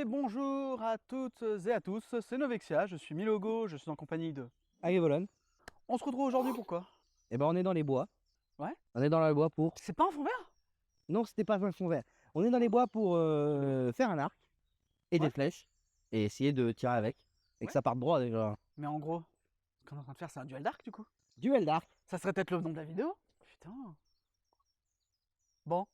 Et bonjour à toutes et à tous, c'est Novexia, je suis Milogo, je suis en compagnie de... Volon. On se retrouve aujourd'hui pourquoi? Et ben on est dans les bois. Ouais. On est dans les bois pour... C'est pas un fond vert? Non, c'était pas un fond vert. On est dans les bois pour faire un arc et des flèches et essayer de tirer avec. Et que ça parte droit déjà. Mais en gros, ce qu'on est en train de faire c'est un duel d'arc du coup. Duel d'arc. Ça serait peut-être le nom de la vidéo? Putain. Bon.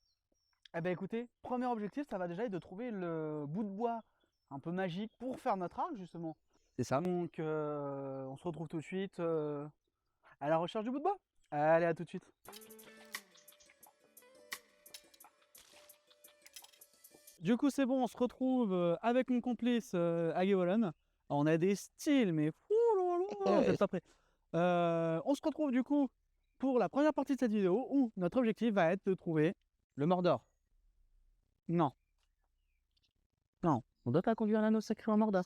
Eh ben écoutez, premier objectif ça va déjà être de trouver le bout de bois un peu magique pour faire notre arc justement. C'est ça. Donc on se retrouve tout de suite à la recherche du bout de bois. Allez, à tout de suite. Du coup, c'est bon, on se retrouve avec mon complice Volon. On a des styles, mais vous êtes pas prêts. On se retrouve du coup pour la première partie de cette vidéo où notre objectif va être de trouver Le Mordor. Non. Non. On doit pas conduire l'anneau sacré en Mordor.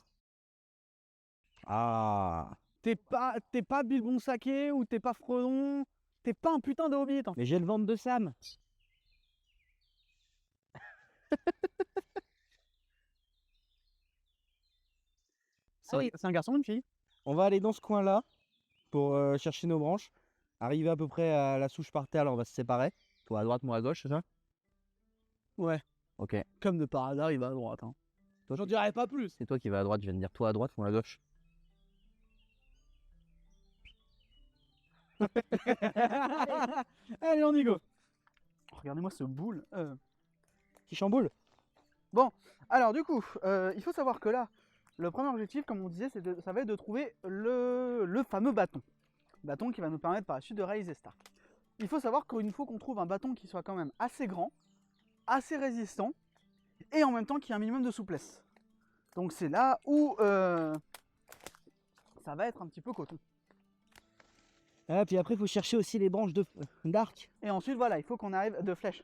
Ah. T'es pas Bilbon Saké ou t'es pas Frodon. T'es pas un putain de Hobbit. Mais j'ai le ventre de Sam. C'est un garçon ou une fille? On va aller dans ce coin-là pour chercher nos branches. Arriver à peu près à la souche par terre, là on va se séparer. Toi à droite, moi à gauche, c'est ça? Ouais. Ok. Comme de par hasard, il va à droite. Hein. J'en dirais pas plus. C'est toi qui vas à droite, je viens de dire toi à droite, moi à gauche. Allez, on y go. Regardez-moi ce boule. Qui chamboule. Bon, alors du coup, il faut savoir que là, le premier objectif, comme on disait, ça va être de trouver le fameux bâton. Bâton qui va nous permettre par la suite de réaliser Stark. Il faut savoir qu'il faut qu'on trouve un bâton qui soit quand même assez grand, assez résistant, et en même temps qui ait un minimum de souplesse. Donc c'est là où ça va être un petit peu coton. Ah, puis après, il faut chercher aussi les branches d'arc. Et ensuite, voilà, il faut qu'on arrive de flèches.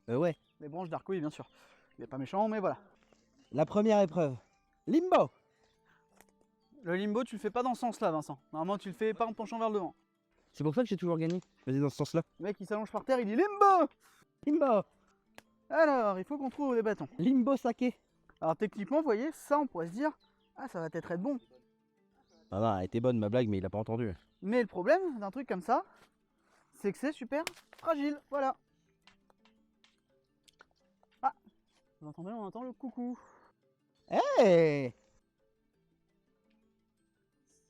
Ouais. Les branches d'arc, oui, bien sûr. Il n'est pas méchant, mais voilà. La première épreuve. Limbo. Le limbo, tu le fais pas dans ce sens-là, Vincent. Normalement, tu le fais pas en penchant vers le devant. C'est pour ça que j'ai toujours gagné. Vas-y, dans ce sens-là. Le mec, il s'allonge par terre, il dit limbo. Limbo. Alors, il faut qu'on trouve des bâtons. Limbo saké. Alors, techniquement, vous voyez, ça, on pourrait se dire, ah, ça va peut-être être bon. Ah non, elle était bonne ma blague, mais il a pas entendu. Mais le problème d'un truc comme ça, c'est que c'est super fragile. Voilà. Ah, vous entendez, on entend le coucou. Hey.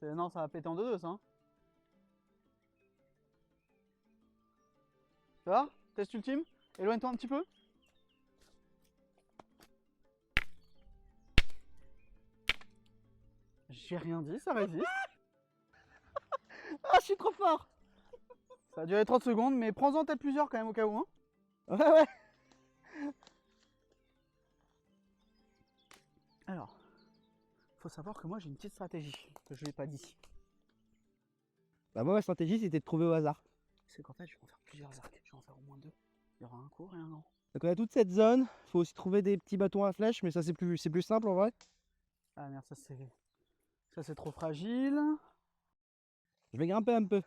Non, ça va péter en deux, ça. Hein. Tu vois? Test ultime. Éloigne-toi un petit peu. J'ai rien dit, ça résiste. Ah, je suis trop fort. Ça a duré 30 secondes, mais prends-en peut-être plusieurs quand même au cas où. Hein. Ouais. Alors, faut savoir que moi j'ai une petite stratégie que je n'ai pas dit. Bah moi, ma stratégie, c'était de trouver au hasard. C'est qu'en fait, je vais en faire plusieurs arcs. Je vais en faire au moins deux. Il y aura un court et un long. Donc on a toute cette zone. Faut aussi trouver des petits bâtons à flèches, mais ça c'est plus simple en vrai. Ah merde, ça c'est trop fragile. Je vais grimper un peu.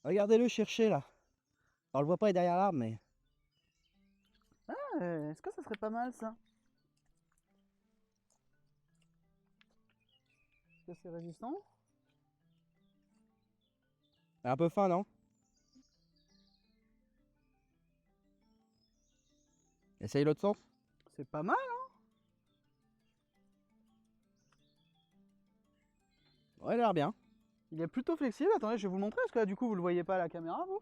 Regardez-le chercher là. Alors on le voit pas, il est derrière l'arbre, mais... Ah, est-ce que ça serait pas mal ça? Est-ce que c'est résistant? Un peu fin, non? Essaye l'autre sens. C'est pas mal, hein? Ouais, il a l'air bien. Il est plutôt flexible. Attendez, je vais vous le montrer. Parce que là, du coup, vous le voyez pas à la caméra, vous?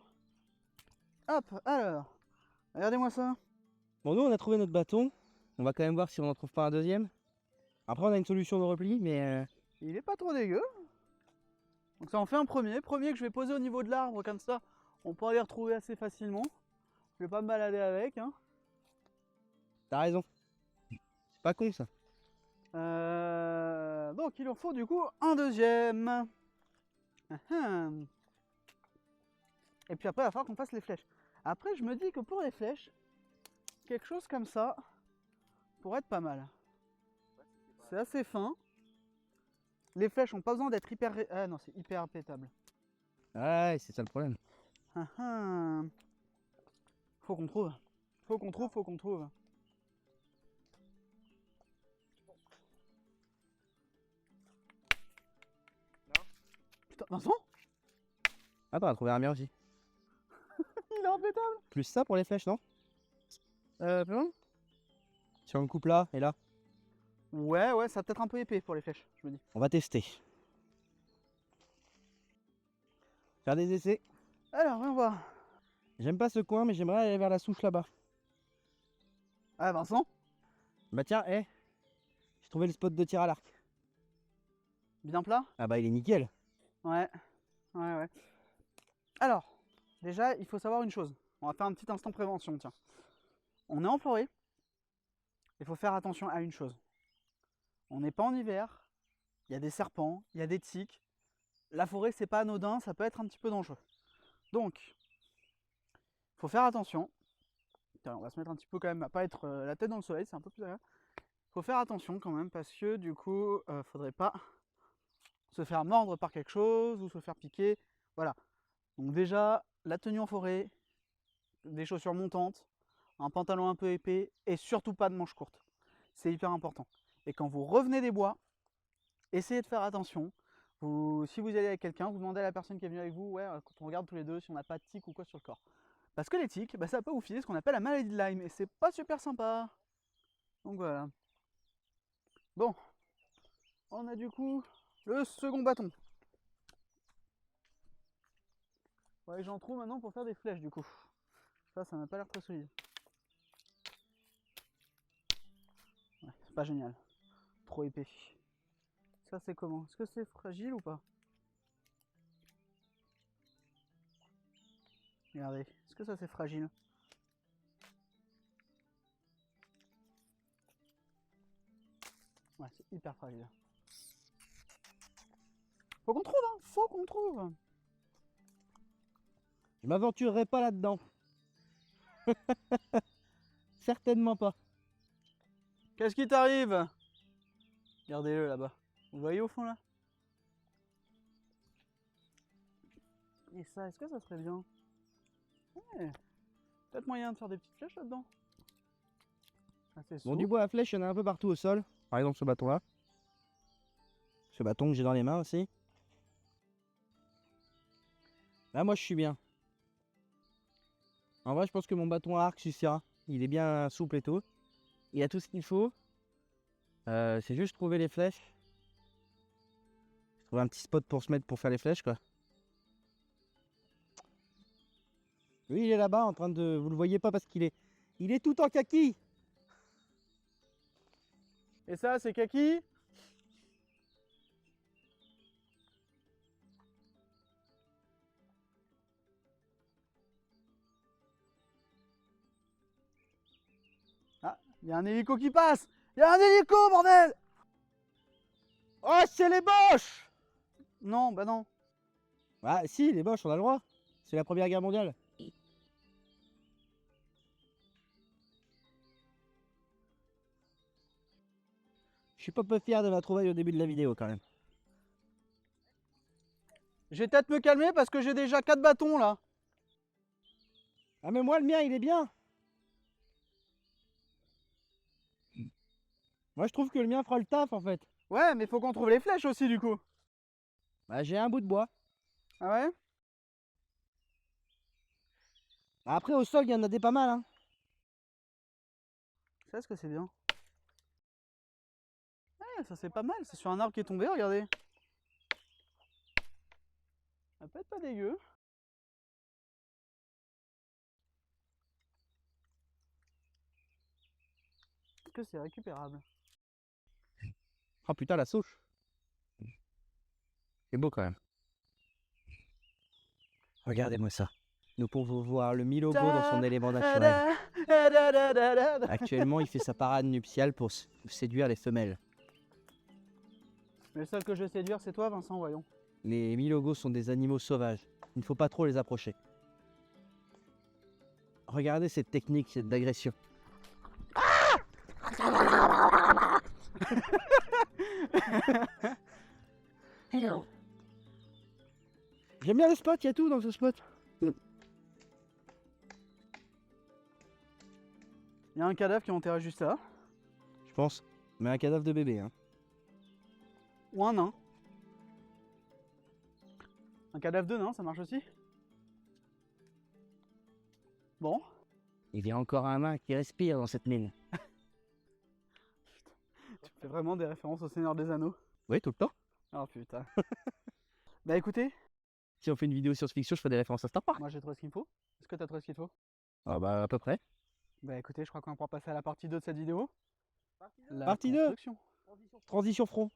Hop, alors. Regardez-moi ça. Bon, nous on a trouvé notre bâton. On va quand même voir si on en trouve pas un deuxième. Après on a une solution de repli, mais... Il est pas trop dégueu. Donc ça en fait un premier. Premier que je vais poser au niveau de l'arbre, comme ça, on pourra les retrouver assez facilement. Je vais pas me balader avec, hein. T'as raison. C'est pas con ça. Donc il en faut du coup un deuxième. Et puis après il va falloir qu'on fasse les flèches. Après je me dis que pour les flèches, quelque chose comme ça pourrait être pas mal. C'est assez fin. Les flèches ont pas besoin d'être hyper... Ah non, c'est hyper pétable. Ouais, c'est ça le problème. Faut qu'on trouve Faut qu'on trouve, faut qu'on trouve. Putain, Vincent, Attends, on a trouvé un mien aussi. il est impeccable. Plus ça pour les flèches, non? Plus loin? Si on le coupe là et là, Ouais, ouais, ça va peut-être un peu épais pour les flèches, je me dis. on va tester. Faire des essais. Alors, viens voir. J'aime pas ce coin, mais j'aimerais aller vers la souche là-bas. Ah, Vincent, Bah tiens, j'ai trouvé le spot de tir à l'arc. bien plat? Ah bah il est nickel. Ouais, ouais, ouais. Alors, déjà, il faut savoir une chose. On va faire un petit instant prévention, tiens. On est en forêt. Il faut faire attention à une chose. On n'est pas en hiver. Il y a des serpents, il y a des tiques. La forêt, c'est pas anodin, ça peut être un petit peu dangereux. Donc, il faut faire attention. Tiens, on va se mettre un petit peu quand même à pas être la tête dans le soleil, c'est un peu plus agréable. Il faut faire attention quand même parce que du coup, faudrait pas se faire mordre par quelque chose ou se faire piquer. Voilà. Donc déjà, la tenue en forêt, des chaussures montantes, un pantalon un peu épais et surtout pas de manches courtes. C'est hyper important. Et quand vous revenez des bois, essayez de faire attention. Si vous allez avec quelqu'un, vous demandez à la personne qui est venue avec vous, ouais, quand on regarde tous les deux si on n'a pas de tiques ou quoi sur le corps. Parce que les tiques, bah, ça peut vous filer ce qu'on appelle la maladie de Lyme et c'est pas super sympa. Donc voilà. Bon, on a du coup le second bâton. Ouais, j'en trouve maintenant pour faire des flèches du coup. Ça n'a pas l'air très solide. Ouais, c'est pas génial. Trop épais. Ça c'est comment? Est-ce que c'est fragile ou pas? Regardez, est-ce que ça c'est fragile? Ouais, c'est hyper fragile. Faut qu'on trouve, hein! Faut qu'on trouve! Je m'aventurerai pas là-dedans. Certainement pas. Qu'est-ce qui t'arrive? Regardez-le là-bas. Vous voyez au fond là? Et ça, est-ce que ça serait bien? Ouais. Peut-être moyen de faire des petites flèches là-dedans. Bon, du bois à flèche, il y en a un peu partout au sol. Par exemple, ce bâton-là. Ce bâton que j'ai dans les mains aussi. Là, moi, je suis bien. En vrai, je pense que mon bâton à arc suffira. Il est bien souple et tout. Il a tout ce qu'il faut. C'est juste trouver les flèches. Trouver un petit spot pour se mettre pour faire les flèches, quoi. Lui, il est là-bas en train de... Vous le voyez pas parce qu'il est... Il est tout en kaki. Et ça, c'est kaki? Ah, il y a un hélico qui passe! Il y a un hélico, bordel! Oh, c'est les Boches! Non, bah non. Ah, si, les Boches, on a le droit. C'est la Première Guerre mondiale. Je suis pas peu fier de ma trouvaille au début de la vidéo, quand même. Je vais peut-être me calmer parce que j'ai déjà 4 bâtons là. Ah, mais moi, le mien, il est bien. Moi, je trouve que le mien fera le taf, en fait. Ouais, mais faut qu'on trouve les flèches aussi du coup. Bah, j'ai un bout de bois. Ah ouais? Après, au sol, il y en a des pas mal, hein. Ça, est-ce que c'est bien? Ouais, ça c'est pas mal. C'est sur un arbre qui est tombé, regardez. Ça peut être pas dégueu. Est-ce que c'est récupérable? Oh putain, la souche. C'est beau quand même. Regardez-moi ça. Nous pouvons voir le Milogo dans son élément naturel. Actuellement, il fait sa parade nuptiale pour séduire les femelles. Mais le seul que je vais séduire, c'est toi, Vincent, voyons. Les Milogos sont des animaux sauvages. Il ne faut pas trop les approcher. Regardez cette technique d'agression. J'aime bien le spot, il y a tout dans ce spot. Il y a un cadavre qui est enterré juste là. Je pense. Mais un cadavre de bébé, hein. Ou un nain. Un cadavre de nain, ça marche aussi. Bon. Il y a encore un nain qui respire dans cette mine. Tu fais vraiment des références au Seigneur des Anneaux. Oui, tout le temps. Oh putain. Bah écoutez, Si on fait une vidéo science-fiction, je fais des références à Star Wars. moi j'ai trouvé ce qu'il me faut. Est-ce que t'as trouvé ce qu'il te faut? Ah bah à peu près. Bah écoutez, je crois qu'on va pouvoir passer à la partie 2 de cette vidéo. La Partie 2. construction. Transition front.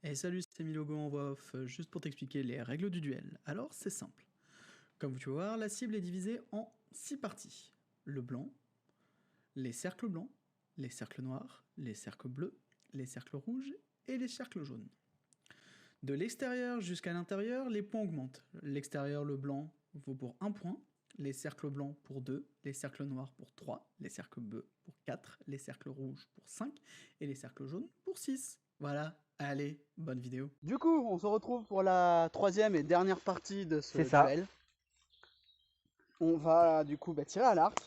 Et salut, c'est Milogo en voix off, juste pour t'expliquer les règles du duel. Alors c'est simple. Comme tu peux voir, la cible est divisée en 6 parties. Le blanc, les cercles blancs, les cercles noirs, les cercles bleus, les cercles rouges et les cercles jaunes. De l'extérieur jusqu'à l'intérieur, les points augmentent. L'extérieur, le blanc, vaut pour 1 point, les cercles blancs pour 2, les cercles noirs pour 3, les cercles bleus pour 4, les cercles rouges pour 5 et les cercles jaunes pour 6. Voilà, allez, bonne vidéo. Du coup, on se retrouve pour la troisième et dernière partie de ce duel. On va du coup tirer à l'arc.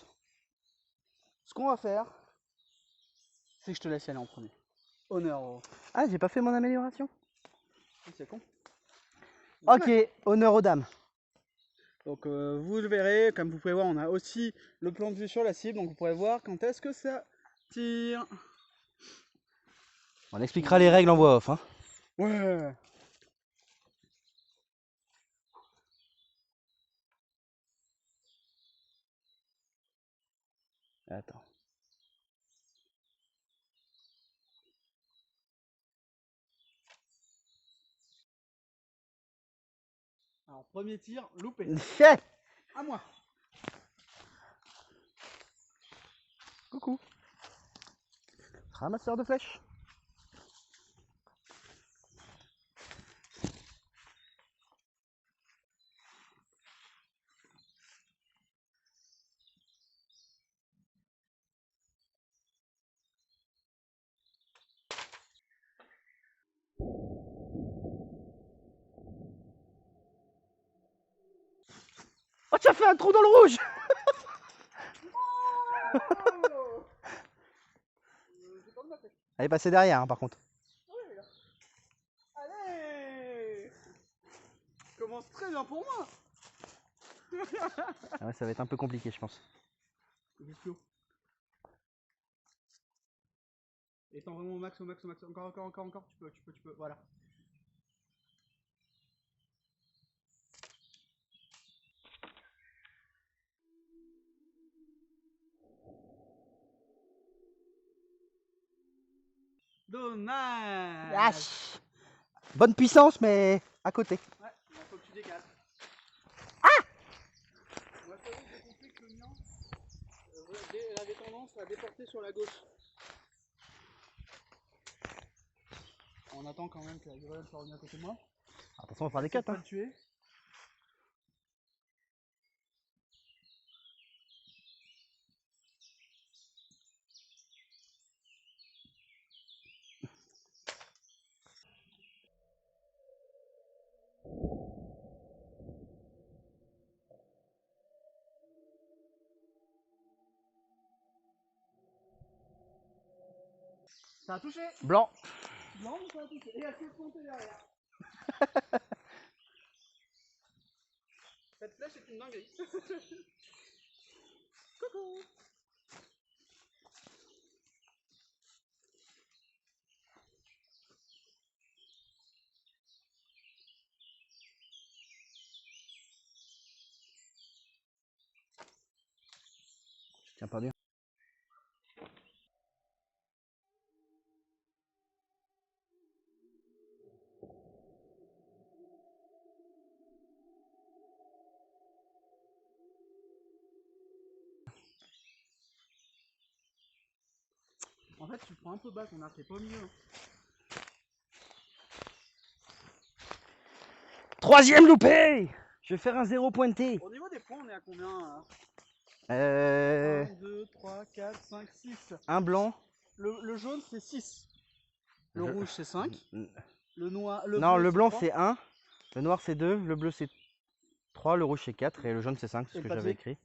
Ce qu'on va faire, c'est que je te laisse y aller en premier. Honneur au... Ah, j'ai pas fait mon amélioration. C'est con. Ok, honneur aux dames. Donc vous le verrez, comme vous pouvez voir, on a aussi le plan de vue sur la cible, donc vous pourrez voir quand est-ce que ça tire. On expliquera les règles en voix off, hein. Ouais. Attends. Alors premier tir, loupé. À moi. Coucou. Ramasseur de flèches. fait un trou dans le rouge. Elle est passée derrière, hein, par contre. Allez, commence très bien pour moi. Ah ouais, ça va être un peu compliqué, je pense. Étends vraiment au max, au max, au max. Encore. Tu peux. Voilà. Dommage. Yes. Bonne puissance, mais à côté. Ouais, il faut que tu décales. Moi, je t'avoue que j'ai compris que le mien avait tendance à déporter sur la gauche. On attend quand même que la gueule soit revenue à côté de moi. Attention, on va faire des Essaye cuts. de pas Hein. le tuer. Ça a touché. Blanc. Non, mais ça a touché. Et elle s'est pointée derrière. Cette flèche est une dinguerie. Coucou. Je tiens pas bien. En fait, tu prends un peu bas ton arc, t'es pas au milieu. Hein. Troisième loupé. Je vais faire un 0 pointé. Au niveau des points, on est à combien là 1, Euh... 2, 3, 4, 5, 6. Un blanc. Le jaune, c'est 6. Le rouge, c'est 5. Le noir, non, bleu, le blanc, 3. c'est 1. Le noir, c'est 2. Le bleu, c'est 3. Le rouge, c'est 4. Et le jaune, c'est 5. C'est ce Et que le j'avais papier écrit.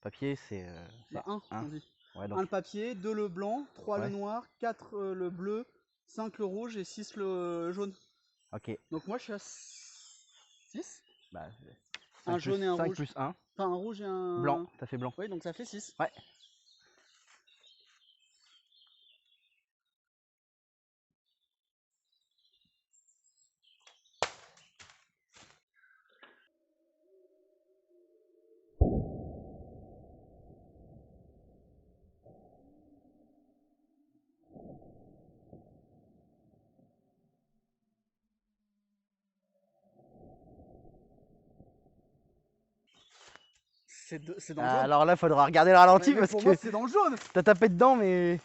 Papier, c'est 1, 1. on dit. Ouais, 1 donc... le papier, 2 le blanc, 3 le Ouais. noir, 4 le bleu, 5 le rouge et 6 le jaune. Ok. Donc moi, je suis à 6. Bah, Un jaune et un 5 rouge. plus 1. Enfin, un rouge et un... Blanc. T'as fait blanc. Oui, donc ça fait 6. Ouais. C'est dans le jaune. Alors là, il faudra regarder le ralenti Mais parce pour que moi, c'est dans le jaune. t'as tapé dedans, mais...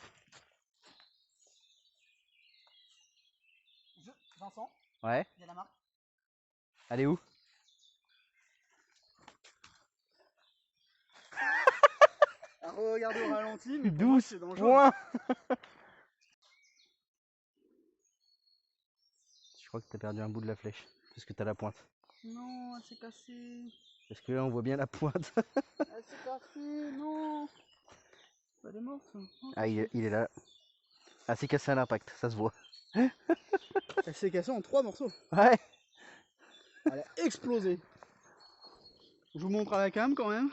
Vincent, Ouais. il y a la marque. Elle est où? Regardez au ralenti, mais pour 12 moi, c'est dans le jaune. points. Je crois que t'as perdu un bout de la flèche, parce que t'as la pointe. Non, elle s'est cassée. Parce que là, on voit bien la pointe. Elle s'est cassée, non. Elle est morte. Ah, il est là. Ah, c'est cassé à l'impact, ça se voit. Elle s'est cassée en 3 morceaux. Ouais. Elle a explosé. Je vous montre à la cam quand même.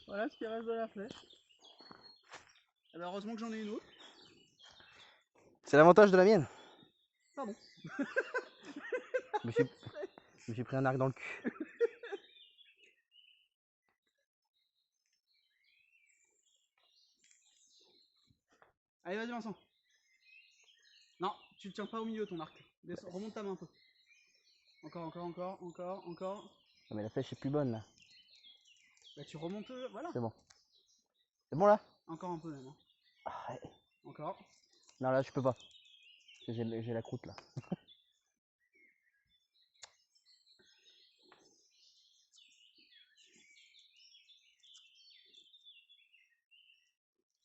Voilà ce qui reste de la flèche. Et ben heureusement que j'en ai une autre. C'est l'avantage de la mienne. Pardon. Je me suis pris un arc dans le cul. Allez, vas-y Vincent. Non, tu le tiens pas au milieu ton arc. Descends, remonte ta main un peu. Encore. Ah, mais la flèche est plus bonne là. Bah tu remontes, voilà. C'est bon. C'est bon là? Encore un peu même. Hein. Ah, ouais. Encore. Non, là, je peux pas. Parce que j'ai la croûte là.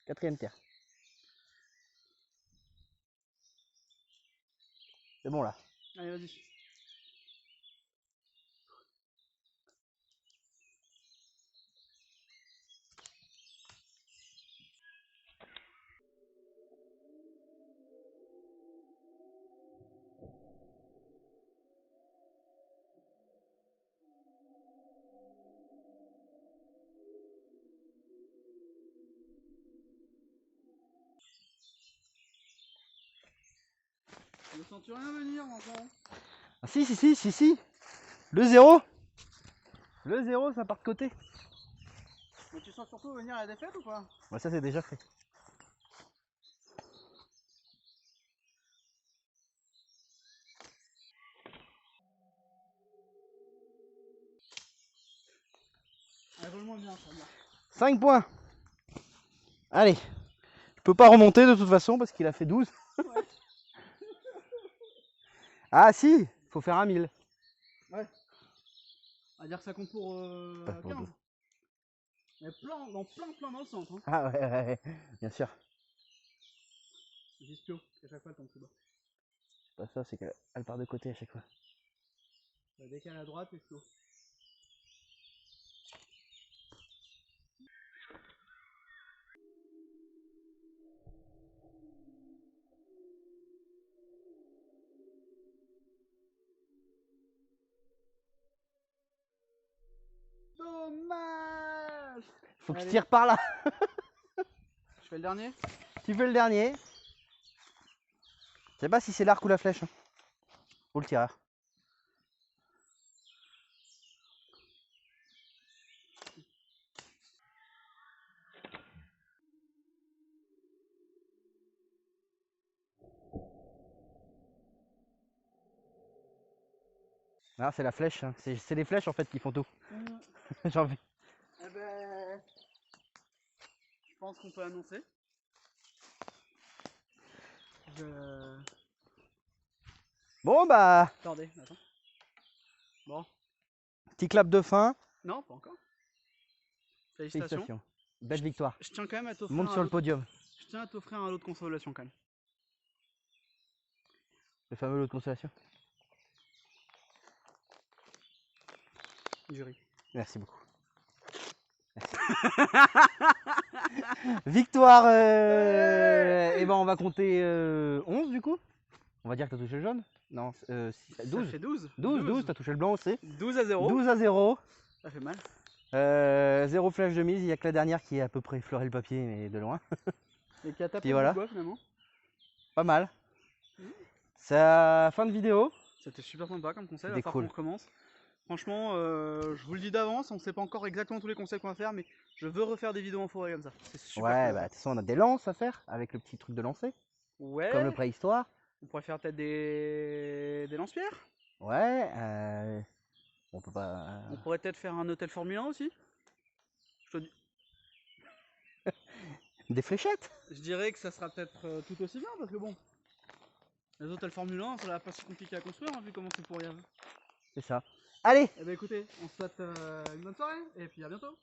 Quatrième terre. C'est bon là. Allez, vas-y. Ne sens-tu rien venir, enfant? Ah, si. Le 0. Le 0, ça part de côté. Mais tu sens surtout venir à la défaite ou pas? Ouais, ça c'est déjà fait. Allez, roule-moi bien, ça va. 5 points. Allez. Je peux pas remonter de toute façon parce qu'il a fait 12. Ouais. Ah si, faut faire un 1000. Ouais. On va dire que ça compte pour Pas pour 15. deux. Mais plein dans le centre. Hein. Ah ouais, bien sûr. Gispio, à chaque fois elle tombe plus bas. C'est pas ça, c'est qu'elle part de côté à chaque fois. Dès qu'elle est à droite, c'est slow. Dommage. Faut que je Allez. tire par là. Je fais le dernier. Tu fais le dernier. Je sais pas si c'est l'arc ou la flèche. Hein. Ou le tireur. Ah, c'est la flèche. Hein. C'est les flèches en fait qui font tout. J'ai envie. Eh ben, je pense qu'on peut annoncer. Bon bah, Attendez, attends. Bon. petit clap de fin. Non, pas encore. Félicitations. Belle victoire. Je tiens quand même à t'offrir Monte sur le podium. Je tiens à t'offrir un lot de consolation quand même. Le fameux lot de consolation. Jury. Merci beaucoup. Merci. Victoire. Et ben on va compter 11 du coup. On va dire que t'as touché le jaune. Non, 12. Ça fait 12. 12, t'as touché le blanc aussi. 12 à 0. 12 à 0. Ça fait mal. 0 flèche de mise, il n'y a que la dernière qui est à peu près effleuré le papier, mais de loin. Et qui a tapé Puis voilà. le bois finalement. Pas mal. C'est la fin de vidéo. C'était super sympa comme conseil. Il va C'était falloir cool. qu'on recommence. Franchement, je vous le dis d'avance, on ne sait pas encore exactement tous les conseils qu'on va faire, mais je veux refaire des vidéos en forêt comme ça. C'est super Ouais, cool. bah de toute façon on a des lances à faire avec le petit truc de lancer, Ouais. comme le préhistoire. On pourrait faire peut-être des lance-pierres. Ouais, on peut pas. On pourrait peut-être faire un hôtel Formule 1 aussi. Je te dis. Des fléchettes. Je dirais que ça sera peut-être tout aussi bien parce que bon, les hôtels Formule 1, ça va pas si compliqué à construire hein, vu comment c'est pourri. C'est ça. Allez. Eh ben écoutez, on se souhaite une bonne soirée et puis à bientôt.